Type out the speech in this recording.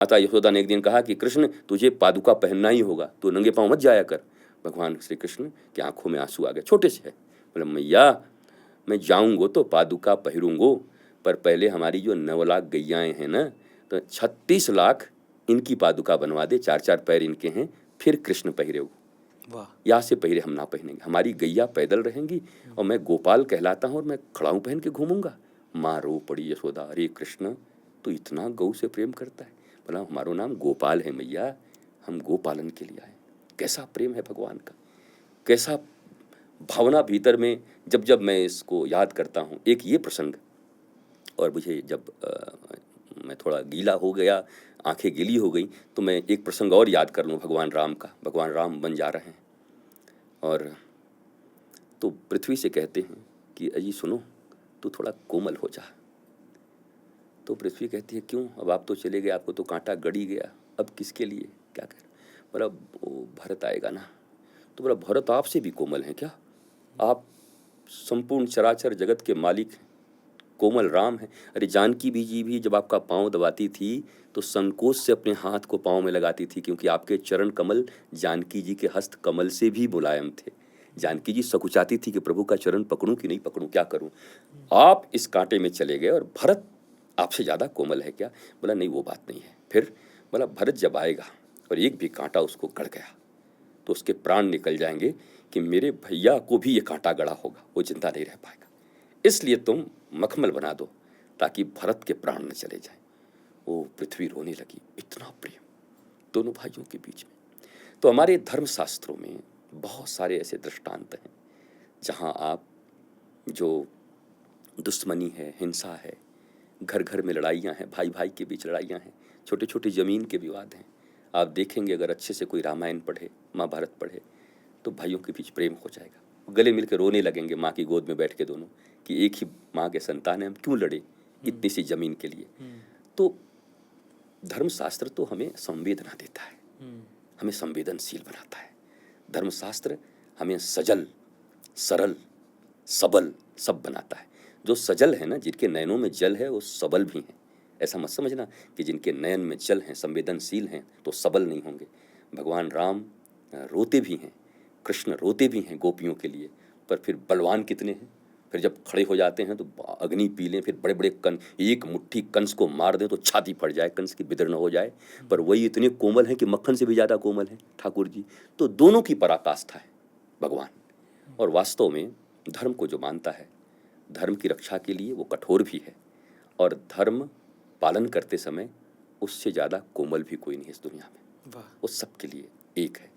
माता यशोदा ने एक दिन कहा कि कृष्ण तुझे पादुका पहनना ही होगा, तू नंगे पांव मत जाया कर। भगवान श्री कृष्ण की आंखों में आंसू आ गए, छोटे से है। बोले मैया मैं जाऊंगो तो पादुका पहरूंगो, पर पहले हमारी जो 9 लाख गैयाएं हैं ना, तो 36 लाख इनकी पादुका बनवा दे, 4-4 पैर इनके हैं, फिर कृष्ण पहिरे। वाह, यहाँ से पहले हम ना पहनेंगे, हमारी गैया पैदल रहेंगी और मैं गोपाल कहलाता हूँ और मैं खड़ाऊँ पहन के घूमूंगा। माँ रो पड़ी यशोदा, अरे कृष्ण तो इतना गौ से प्रेम करता है। बोला हमारो नाम गोपाल है मैया, हम गोपालन के लिए आए। कैसा प्रेम है भगवान का, कैसा भावना भीतर में। जब जब मैं इसको याद करता हूँ, एक ये प्रसंग, और मुझे जब मैं थोड़ा गीला हो गया, आंखें गीली हो गई, तो मैं एक प्रसंग और याद कर लूँ भगवान राम का। भगवान राम बन जा रहे हैं और तो पृथ्वी से कहते हैं कि अजी सुनो, तू थोड़ा कोमल हो जा। तो पृथ्वी कहती है क्यों, अब आप तो चले गए, आपको तो कांटा गड़ी गया, अब किसके लिए क्या कर। बोला वो भरत आएगा ना। तो बोला भरत आपसे भी कोमल हैं क्या, आप संपूर्ण चराचर जगत के मालिक हैं, कोमल राम है। अरे जानकी जी भी जब आपका पाँव दबाती थी तो संकोच से अपने हाथ को पाँव में लगाती थी, क्योंकि आपके चरण कमल जानकी जी के हस्त कमल से भी मुलायम थे। जानकी जी सकुचाती थी कि प्रभु का चरण पकड़ूं कि नहीं पकड़ूं, क्या करूं। आप इस कांटे में चले गए और भरत आपसे ज़्यादा कोमल है क्या। बोला नहीं वो बात नहीं है। फिर बोला भरत जब आएगा और एक भी कांटा उसको गड़ गया तो उसके प्राण निकल जाएंगे कि मेरे भैया को भी ये कांटा गड़ा होगा, वो जिंदा नहीं रह पाएगा, इसलिए तुम मखमल बना दो ताकि भरत के प्राण न चले जाएं। वो पृथ्वी रोने लगी, इतना प्रेम दोनों भाइयों के बीच में। तो हमारे धर्मशास्त्रों में बहुत सारे ऐसे दृष्टांत हैं जहाँ आप जो दुश्मनी है, हिंसा है, घर घर में लड़ाइयाँ हैं, भाई भाई के बीच लड़ाइयाँ हैं, छोटे छोटे ज़मीन के विवाद हैं, आप देखेंगे अगर अच्छे से कोई रामायण पढ़े, महाभारत पढ़े, तो भाइयों के बीच प्रेम हो जाएगा। गले मिलकर रोने लगेंगे माँ की गोद में बैठ के दोनों, कि एक ही माँ के संतान हैं, हम क्यों लड़े इतनी सी ज़मीन के लिए। तो धर्मशास्त्र तो हमें संवेदना देता है, हमें संवेदनशील बनाता है। धर्मशास्त्र हमें सजल, सरल, सबल सब बनाता है। जो सजल है ना, जिनके नयनों में जल है, वो सबल भी हैं। ऐसा मत समझना कि जिनके नयन में जल हैं, संवेदनशील हैं, तो सबल नहीं होंगे। भगवान राम रोते भी हैं, कृष्ण रोते भी हैं गोपियों के लिए, पर फिर बलवान कितने हैं। फिर जब खड़े हो जाते हैं तो अग्नि पी लें, फिर बड़े बड़े कन, एक मुट्ठी कंस को मार दें तो छाती फट जाए, कंस की बिदर न हो जाए, पर वही इतने कोमल हैं कि मक्खन से भी ज़्यादा कोमल हैं ठाकुर जी। तो दोनों की पराकाष्ठा है भगवान। और वास्तव में धर्म को जो मानता है, धर्म की रक्षा के लिए वो कठोर भी है, और धर्म पालन करते समय उससे ज़्यादा कोमल भी कोई नहीं इस दुनिया में। वो सबके लिए एक है।